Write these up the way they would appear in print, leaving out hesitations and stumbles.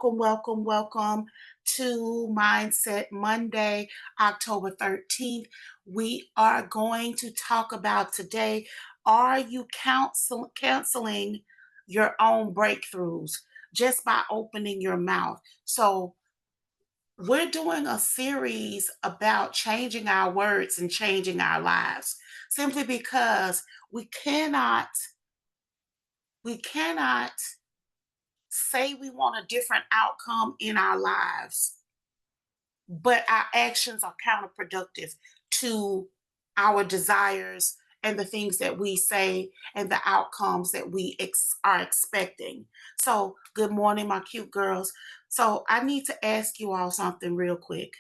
Welcome, welcome, welcome to Mindset Monday, October 13th. We are going to talk about today, are you canceling your own breakthroughs just by opening your mouth? So, we're doing a series about changing our words and changing our lives simply because we cannot say we want a different outcome in our lives, but our actions are counterproductive to our desires and the things that we say and the outcomes that we are expecting. So, good morning, my cute girls. So, I need to ask you all something real quick.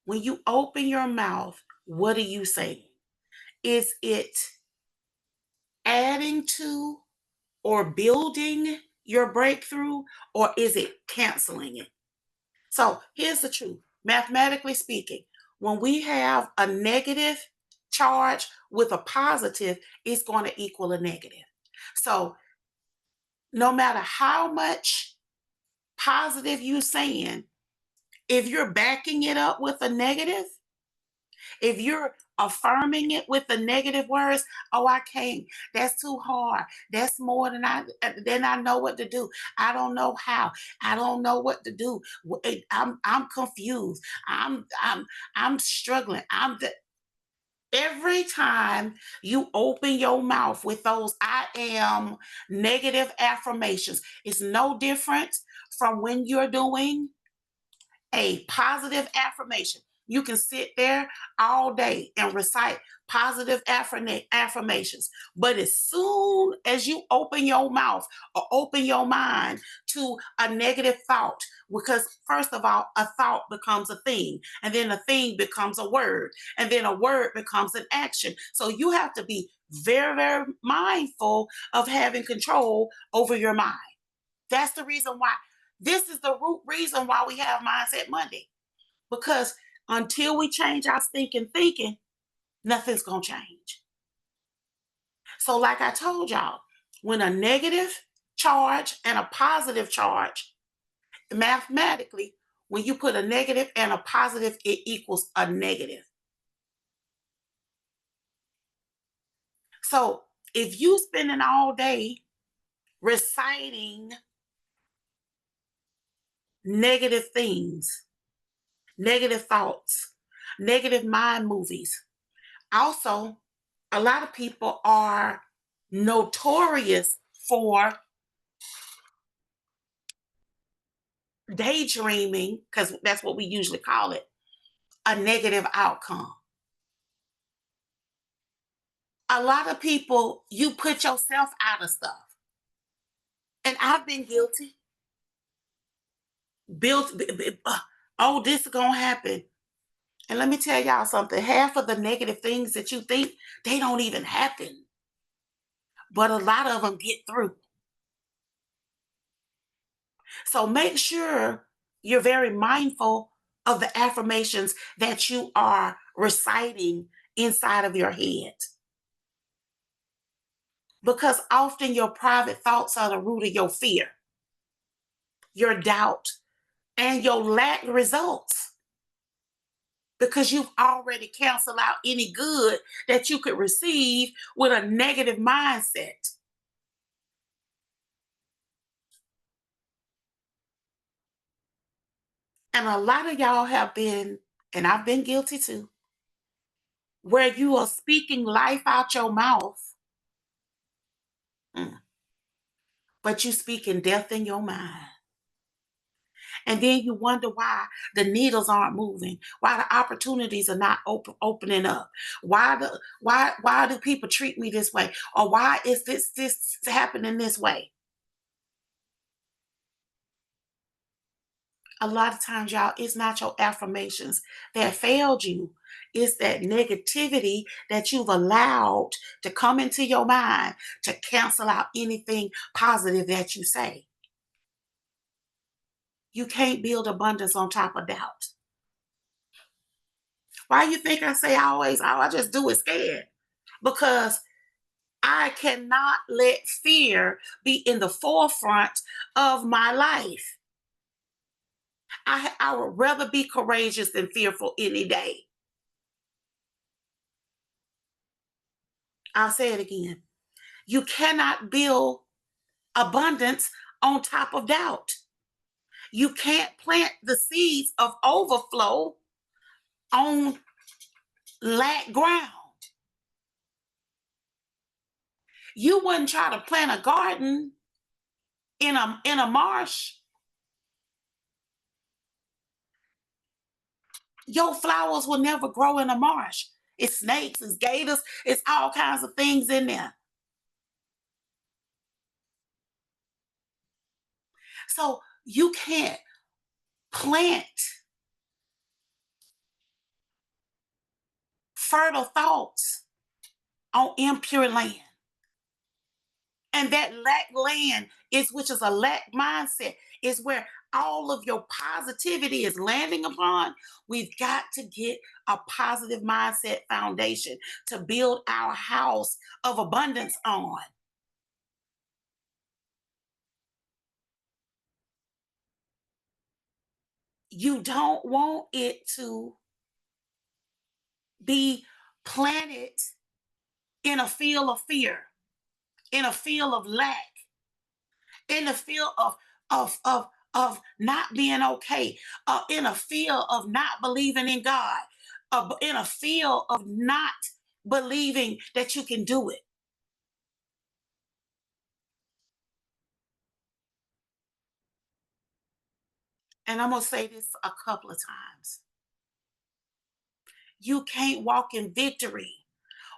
When you open your mouth, what do you say? Is it adding to or building your breakthrough, or is it canceling it? So here's the truth. Mathematically speaking, when we have a negative charge with a positive, it's going to equal a negative. So no matter how much positive you're saying, if you're backing it up with a negative, if you're affirming it with the negative words, oh, I can't. That's too hard. That's more than I know what to do. I don't know how. I don't know what to do. I'm confused. I'm struggling. Every time you open your mouth with those I am negative affirmations, it's no different from when you're doing a positive affirmation. You can sit there all day and recite positive affirmations. But as soon as you open your mouth or open your mind to a negative thought, because first of all, a thought becomes a thing, and then a thing becomes a word, and then a word becomes an action. So you have to be very, very mindful of having control over your mind. That's the reason why this is the root reason why we have Mindset Monday. Because until we change our stinking thinking, nothing's going to change. So, like I told y'all, when a negative charge and a positive charge, mathematically, when you put a negative and a positive, it equals a negative. So, if you spending all day reciting negative things, negative thoughts, negative mind movies. Also, a lot of people are notorious for daydreaming, because that's what we usually call it, a negative outcome. A lot of people, you put yourself out of stuff. And I've been guilty. Built, oh, this is going to happen. And let me tell y'all something. Half of the negative things that you think, they don't even happen. But a lot of them get through. So make sure you're very mindful of the affirmations that you are reciting inside of your head. Because often your private thoughts are the root of your fear, your doubt, and your lack of results. Because you've already canceled out any good that you could receive with a negative mindset. And a lot of y'all have been, and I've been guilty too, where you are speaking life out your mouth, but you speaking death in your mind. And then you wonder why the needles aren't moving, why the opportunities are not opening up, why do people treat me this way, or why is this happening this way? A lot of times, y'all, it's not your affirmations that failed you. It's that negativity that you've allowed to come into your mind to cancel out anything positive that you say. You can't build abundance on top of doubt. Why you think I say always, oh, I just do it scared? Because I cannot let fear be in the forefront of my life. I would rather be courageous than fearful any day. I'll say it again. You cannot build abundance on top of doubt. You can't plant the seeds of overflow on lack ground. You wouldn't try to plant a garden in a marsh. Your flowers will never grow in a marsh. It's snakes, it's gators, it's all kinds of things in there. So you can't plant fertile thoughts on impure land. And that lack land is, which is a lack mindset, is where all of your positivity is landing upon. We've got to get a positive mindset foundation to build our house of abundance on. You don't want it to be planted in a field of fear, in a field of lack, in a field of not being okay, in a field of not believing in God, in a field of not believing that you can do it. And I'm gonna say this a couple of times. You can't walk in victory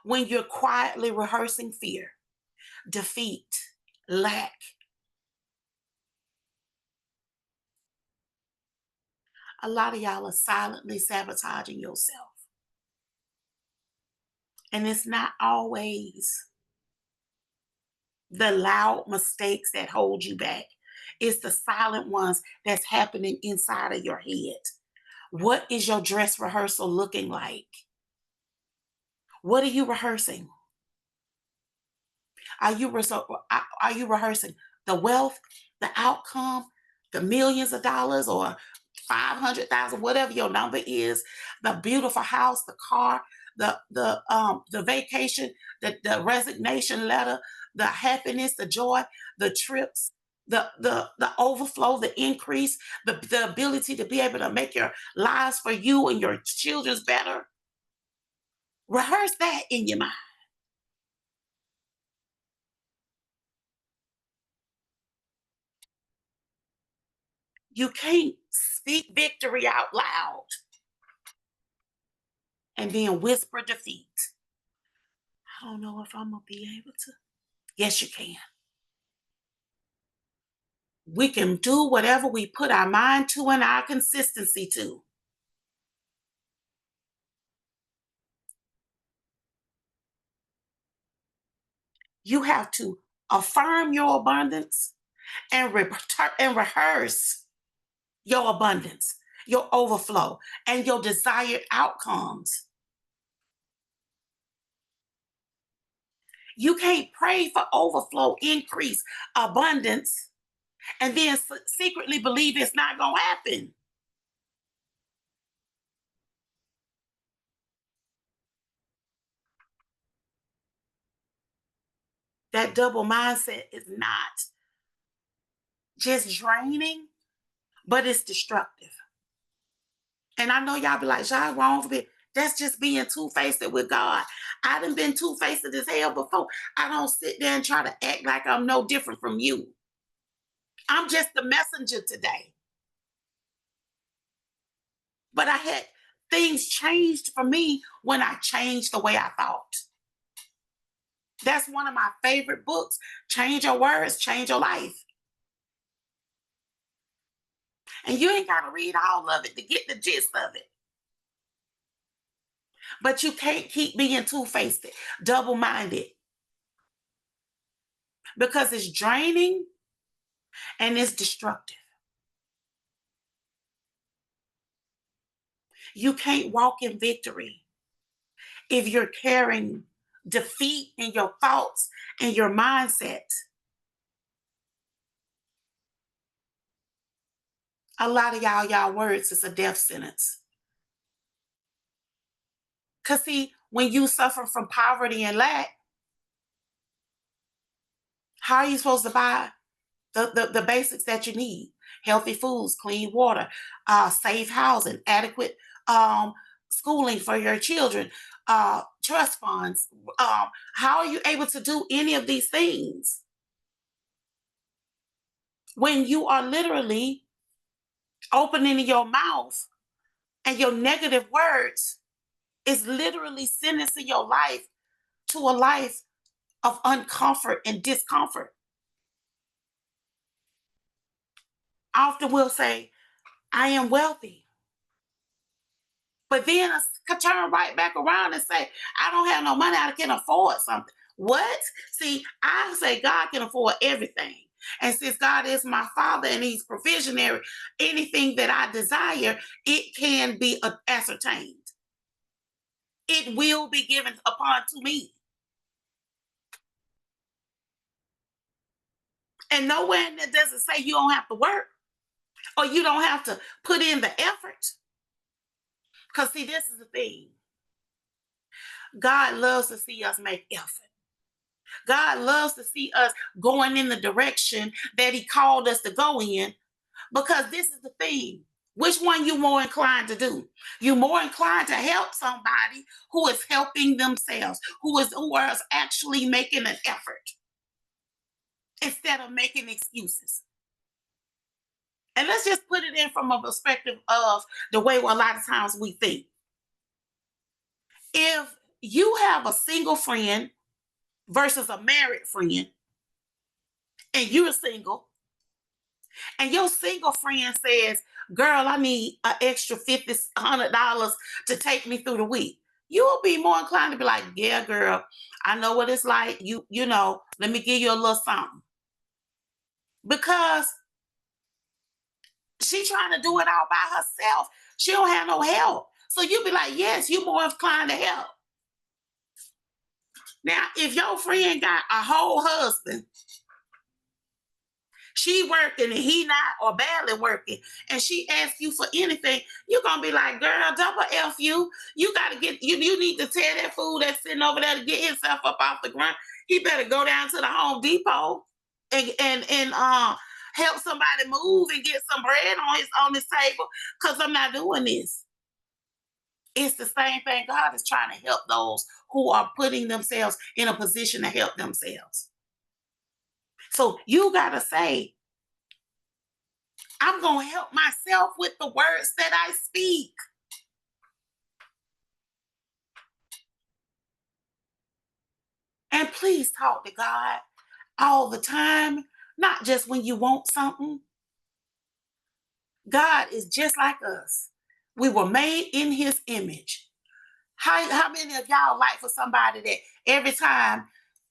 when you're quietly rehearsing fear, defeat, lack. A lot of y'all are silently sabotaging yourself. And it's not always the loud mistakes that hold you back. It's the silent ones that's happening inside of your head. What is your dress rehearsal looking like? What are you rehearsing? Are you rehearsing the wealth, the outcome, the millions of dollars, or 500,000, whatever your number is, the beautiful house, the car, the vacation, the resignation letter, the happiness, the joy, the trips, the overflow, the increase, the ability to be able to make your lives for you and your children's better. Rehearse that in your mind. You can't speak victory out loud and then whisper defeat. I don't know if I'm gonna be able to. Yes, you can. We can do whatever we put our mind to and our consistency to. You have to affirm your abundance and, and rehearse your abundance, your overflow, and your desired outcomes. You can't pray for overflow, increase, abundance, and then secretly believe it's not going to happen. That double mindset is not just draining, but it's destructive. And I know y'all be like, "Y'all wrong for it." That's just being two-faced with God. I done been two-faced as hell before. I don't sit there and try to act like I'm no different from you. I'm just the messenger today. But I had things changed for me when I changed the way I thought. That's one of my favorite books. Change your words, change your life. And you ain't got to read all of it to get the gist of it. But you can't keep being two-faced, double-minded, because it's draining and it's destructive. You can't walk in victory if you're carrying defeat in your thoughts and your mindset. A lot of y'all words is a death sentence. Cause see, when you suffer from poverty and lack, how are you supposed to buy the basics that you need? Healthy foods, clean water, safe housing, adequate um, schooling for your children, trust funds. How are you able to do any of these things when you are literally opening your mouth and your negative words is literally sentencing your life to a life of uncomfort and discomfort? I often will say, I am wealthy. But then I could turn right back around and say, I don't have no money, I can afford something. What? See, I say God can afford everything. And since God is my father and he's provisionary, anything that I desire, it can be ascertained. It will be given upon to me. And nowhere in there does it say you don't have to work or you don't have to put in the effort. Because see, this is the thing. God loves to see us make effort. God loves to see us going in the direction that He called us to go in, because this is the thing. Which one you more inclined to do? You're more inclined to help somebody who is helping themselves, who is actually making an effort instead of making excuses. And let's just put it in from a perspective of the way a lot of times we think. If you have a single friend versus a married friend, and you're single, and your single friend says, girl, I need an extra $50, $100 to take me through the week, you'll be more inclined to be like, yeah, girl, I know what it's like. You know, let me give you a little something. Because she's trying to do it all by herself. She don't have no help. So you'll be like, yes, you're more inclined to help. Now, if your friend got a whole husband, she working and he not, or barely working, and she asks you for anything, you're gonna be like, girl, double F you. You gotta you need to tell that fool that's sitting over there to get himself up off the ground. He better go down to the Home Depot and help somebody move and get some bread on his table. Cause I'm not doing this. It's the same thing. God is trying to help those who are putting themselves in a position to help themselves. So you gotta say, I'm going to help myself with the words that I speak. And please talk to God all the time, not just when you want something. God is just like us. We were made in his image. How many of y'all like for somebody that every time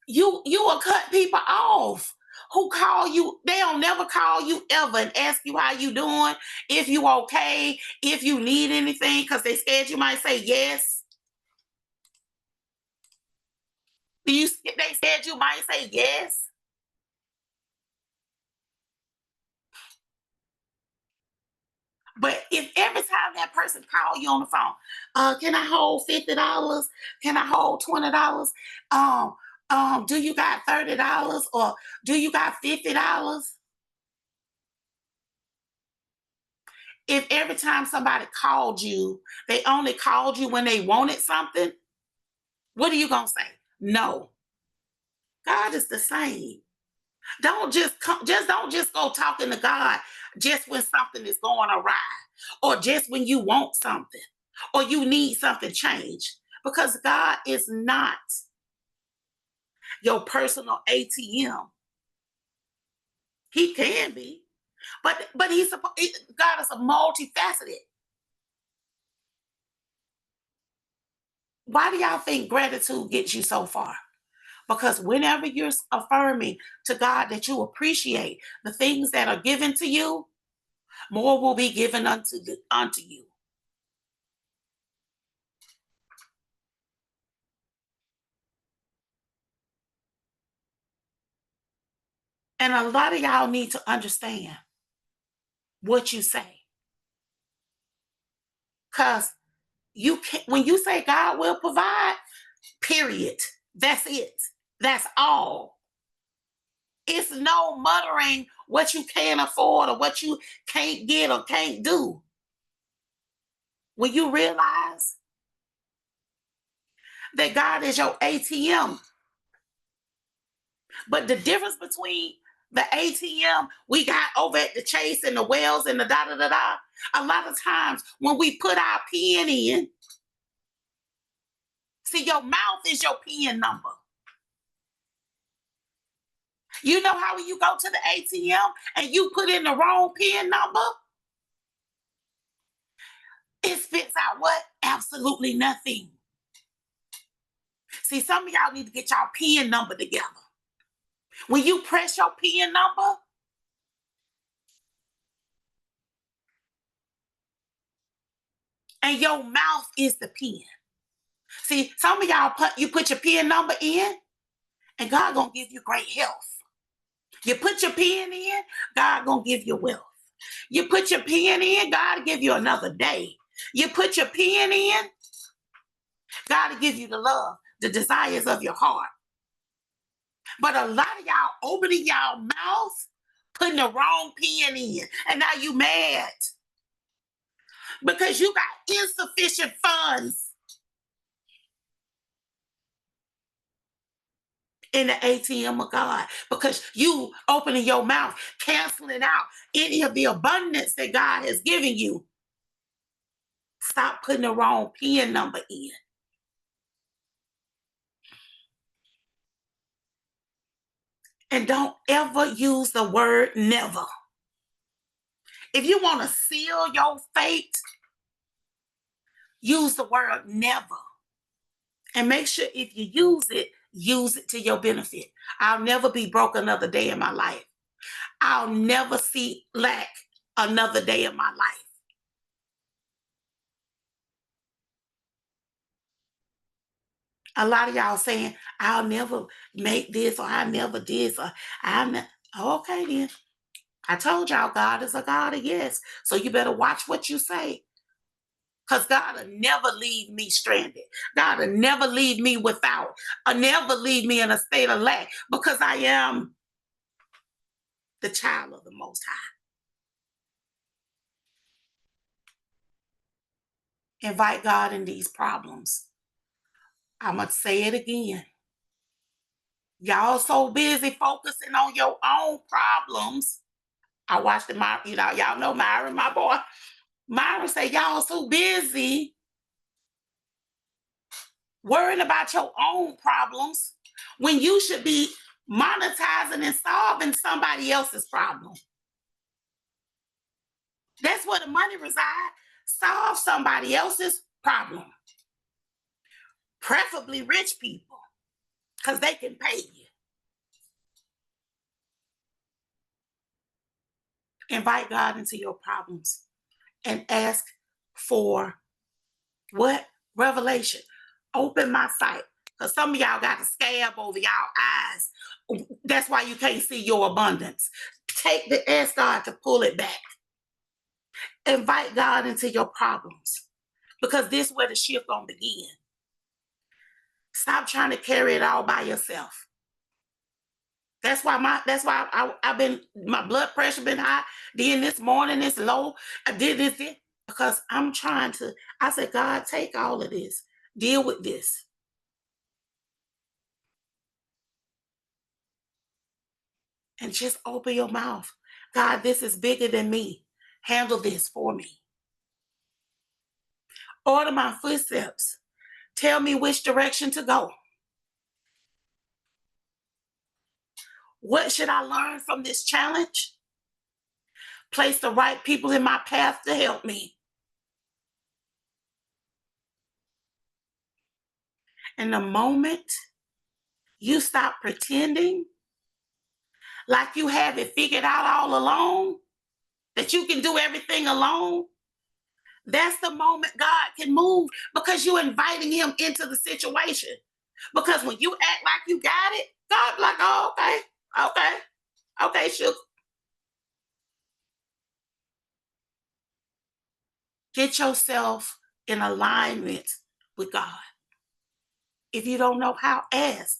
you will cut people off who call you, they don't never call you ever and ask you how you doing, if you okay, if you need anything, because they scared you might say yes. They said you might say yes. But if every time that person call you on the phone, can I hold $50? Can I hold $20? Um, do you got $30 or do you got $50? If every time somebody called you, they only called you when they wanted something, what are you gonna say? No. God is the same. Don't just go talking to God just when something is going awry, or just when you want something, or you need something changed, because God is not your personal ATM. He can be, but God is a multifaceted. Why do y'all think gratitude gets you so far? Because whenever you're affirming to God that you appreciate the things that are given to you, more will be given unto you. And a lot of y'all need to understand what you say. Because you can when you say God will provide, period. That's it. That's all. It's no muttering what you can't afford or what you can't get or can't do. When you realize that God is your ATM, but the difference between the ATM we got over at the Chase and the Wells and the da da da da, a lot of times when we put our PIN in, see, your mouth is your PIN number. You know how when you go to the ATM and you put in the wrong PIN number, it spits out what? Absolutely nothing. See, some of y'all need to get y'all PIN number together. When you press your PIN number, and your mouth is the PIN. See, some of y'all put your PIN number in, and God gonna give you great health. You put your PIN in, God gonna give you wealth. You put your PIN in, God will give you another day. You put your PIN in, God will give you the love, the desires of your heart. But a lot of y'all opening y'all mouth, putting the wrong PIN in, and now you mad because you got insufficient funds in the ATM of God because you opening your mouth, canceling out any of the abundance that God has given you. Stop putting the wrong PIN number in. And don't ever use the word never. If you want to seal your fate, use the word never. And make sure if you use it to your benefit. I'll never be broke another day in my life. I'll never see lack another day in my life. A lot of y'all saying, I'll never make this or I never this or okay then. I told y'all God is a God of yes. So you better watch what you say. Because God will never leave me stranded. God will never leave me without, or never leave me in a state of lack because I am the child of the Most High. Invite God in these problems. I'm going to say it again. Y'all so busy focusing on your own problems. I watched the, y'all know Myron, my boy. Myron say, y'all so busy worrying about your own problems when you should be monetizing and solving somebody else's problem. That's where the money resides. Solve somebody else's problem. Preferably rich people, because they can pay you. Invite God into your problems and ask for what? Revelation. Open my sight. Because some of y'all got a scab over y'all eyes. That's why you can't see your abundance. Ask God to pull it back. Invite God into your problems. Because this is where the shift gonna begin. Stop trying to carry it all by yourself. That's why I've been, my blood pressure been high. Then this morning it's low. I did this because I'm trying to, I said, God, take all of this. Deal with this. And just open your mouth. God, this is bigger than me. Handle this for me. Order my footsteps. Tell me which direction to go. What should I learn from this challenge? Place the right people in my path to help me. And the moment you stop pretending like you have it figured out all alone, that you can do everything alone, that's the moment God can move because you're inviting him into the situation. Because when you act like you got it, God be like, oh, okay, okay. Okay, sugar. Get yourself in alignment with God. If you don't know how, ask,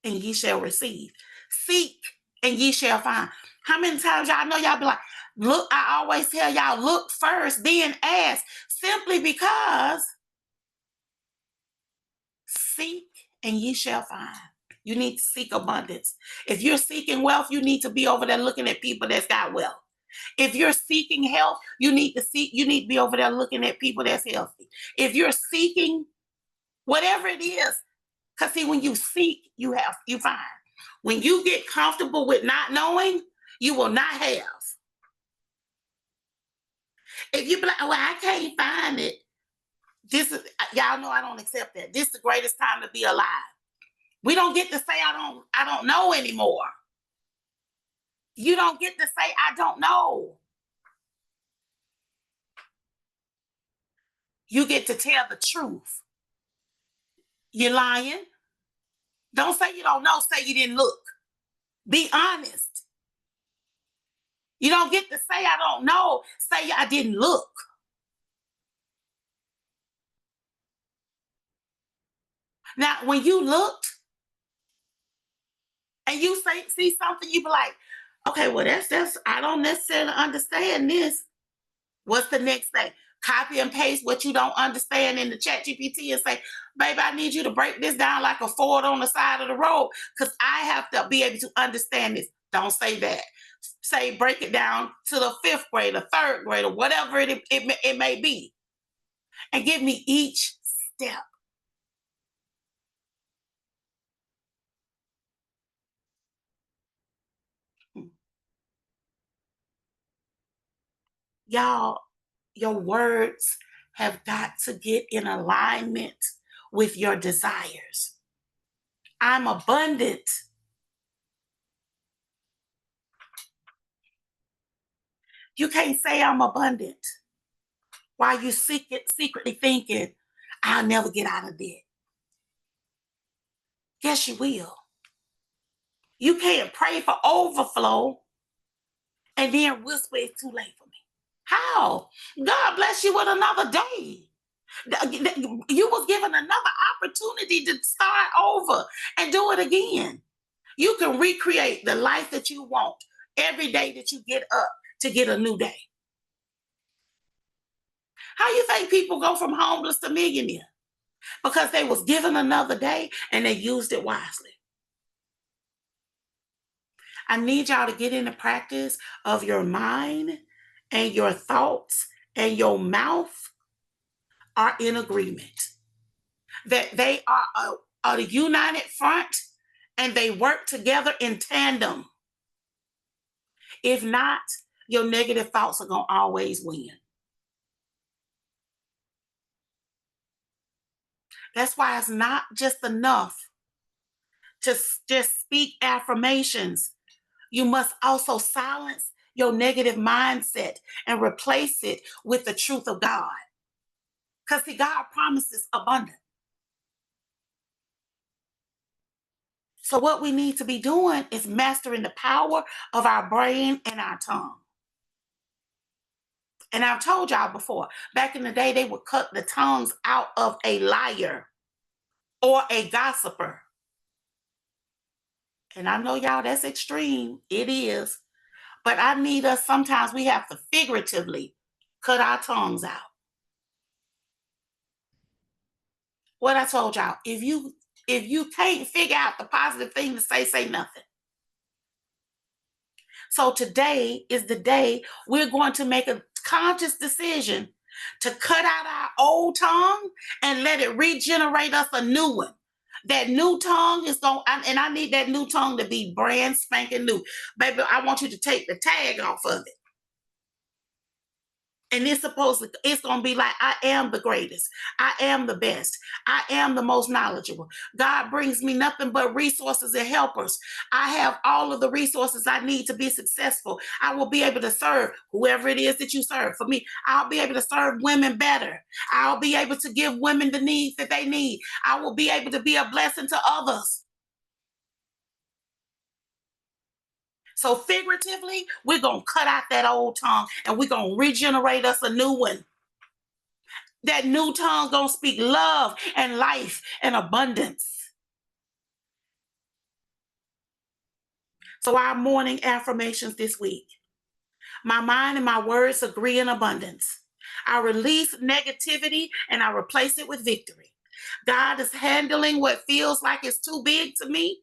and ye shall receive. Seek, and ye shall find. How many times y'all know y'all be like, look, I always tell y'all, look first, then ask, simply because seek and ye shall find. You need to seek abundance. If you're seeking wealth, you need to be over there looking at people that's got wealth. If you're seeking health, you need to be over there looking at people that's healthy. If you're seeking whatever it is, because see, when you seek, you find. When you get comfortable with not knowing, you will not have. If you be like, well, I can't find it. This is y'all know I don't accept that. This is the greatest time to be alive. We don't get to say I don't know anymore. You don't get to say I don't know. You get to tell the truth. You're lying. Don't say you don't know, say you didn't look. Be honest. You don't get to say I don't know, say I didn't look. Now, when you looked and you see something, you be like, okay, well, that's I don't necessarily understand this. What's the next thing? Copy and paste what you don't understand in the chat GPT and say, baby, I need you to break this down like a Ford on the side of the road because I have to be able to understand this. Don't say that. Say break it down to the fifth grade, or third grade, or whatever it may be. And give me each step. Y'all, your words have got to get in alignment with your desires. I'm abundant. You can't say I'm abundant while you secretly thinking, I'll never get out of debt. Yes, you will. You can't pray for overflow and then whisper it's too late for me. How? God bless you with another day. You was given another opportunity to start over and do it again. You can recreate the life that you want every day that you get up to get a new day. How you think people go from homeless to millionaire? Because they was given another day and they used it wisely. I need y'all to get in the practice of your mind and your thoughts and your mouth are in agreement. That they are a united front and they work together in tandem. If not, your negative thoughts are going to always win. That's why it's not just enough to just speak affirmations. You must also silence your negative mindset and replace it with the truth of God. Because see, God promises abundance. So what we need to be doing is mastering the power of our brain and our tongue. And I've told y'all before, back in the day, they would cut the tongues out of a liar or a gossiper. And I know y'all, that's extreme. It is. But I need us, sometimes we have to figuratively cut our tongues out. What I told y'all, if you can't figure out the positive thing to say nothing. So today is the day we're going to make a conscious decision to cut out our old tongue and let it regenerate us a new one. That new tongue is going, and I need that new tongue to be brand spanking new. Baby, I want you to take the tag off of it. And it's going to be like, I am the greatest. I am the best. I am the most knowledgeable. God brings me nothing but resources and helpers. I have all of the resources I need to be successful. I will be able to serve whoever it is that you serve. For me, I'll be able to serve women better. I'll be able to give women the needs that they need. I will be able to be a blessing to others. So figuratively, we're going to cut out that old tongue and we're going to regenerate us a new one. That new tongue going to speak love and life and abundance. So our morning affirmations this week. My mind and my words agree in abundance. I release negativity and I replace it with victory. God is handling what feels like it's too big to me.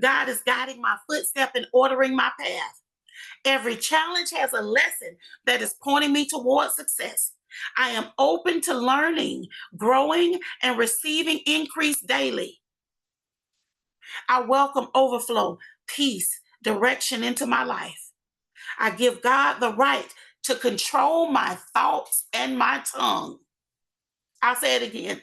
God is guiding my footstep and ordering my path. Every challenge has a lesson that is pointing me towards success. I am open to learning, growing, and receiving increase daily. I welcome overflow, peace, direction into my life. I give God the right to control my thoughts and my tongue. I'll say it again.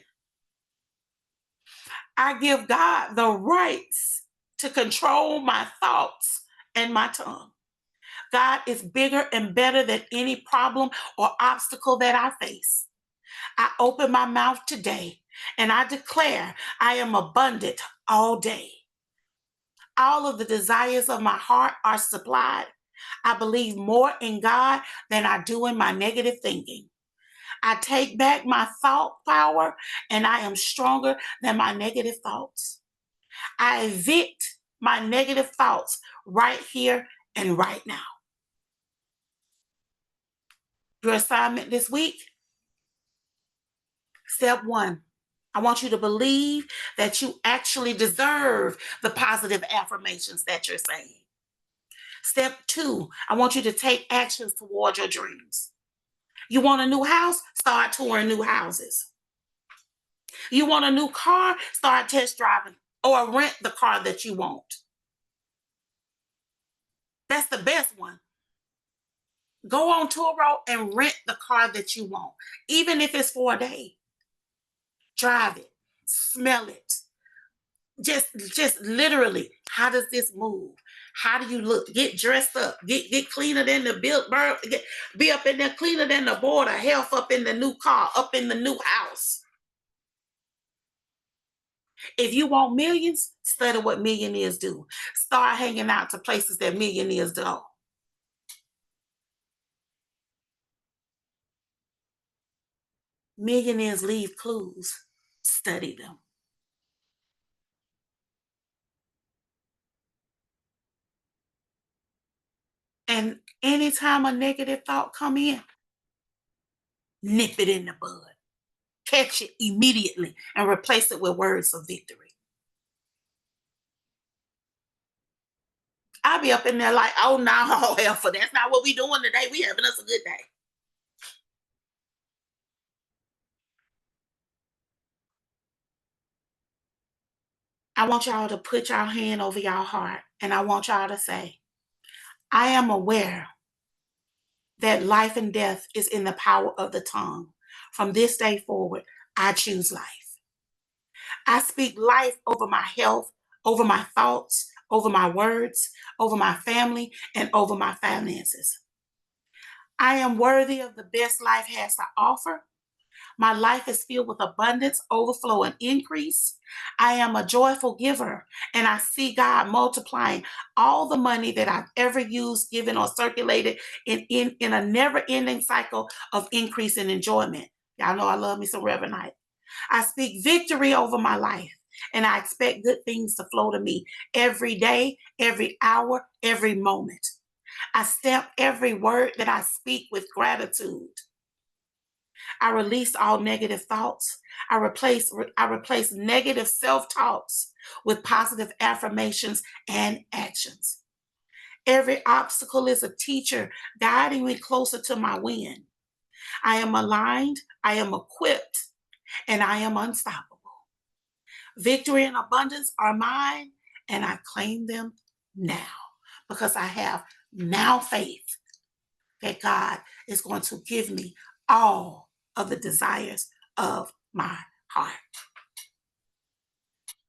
I give God the rights to control my thoughts and my tongue. God is bigger and better than any problem or obstacle that I face. I open my mouth today and I declare I am abundant all day. All of the desires of my heart are supplied. I believe more in God than I do in my negative thinking. I take back my thought power and I am stronger than my negative thoughts. I evict my negative thoughts right here and right now. Your assignment this week, step 1, I want you to believe that you actually deserve the positive affirmations that you're saying. Step 2, I want you to take actions toward your dreams. You want a new house? Start touring new houses. You want a new car? Start test driving or rent the car that you want. That's the best one. Go on Turo and rent the car that you want, even if it's for a day. Drive it, smell it. Just literally, how does this move? How do you look? Get dressed up. Get cleaner than the be up in there cleaner than the board of health up in the new car, up in the new house. If you want millions, study what millionaires do. Start hanging out to places that millionaires go. Millionaires leave clues. Study them. And anytime a negative thought come in, nip it in the bud. Catch it immediately and replace it with words of victory. I'll be up in there like, oh no, Alpha, that's not what we doing today. We having us a good day. I want y'all to put your hand over your heart and I want y'all to say, I am aware that life and death is in the power of the tongue. From this day forward, I choose life. I speak life over my health, over my thoughts, over my words, over my family, and over my finances. I am worthy of the best life has to offer. My life is filled with abundance, overflow, and increase. I am a joyful giver, and I see God multiplying all the money that I've ever used, given, or circulated in a never ending cycle of increase and enjoyment. Y'all know I love me some Reverend Knight. I speak victory over my life, and I expect good things to flow to me every day, every hour, every moment. I stamp every word that I speak with gratitude. I release all negative thoughts. I replace negative self-talks with positive affirmations and actions. Every obstacle is a teacher guiding me closer to my win. I am aligned, I am equipped, and I am unstoppable. Victory and abundance are mine, and I claim them now because I have now faith that God is going to give me all of the desires of my heart.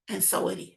And so it is.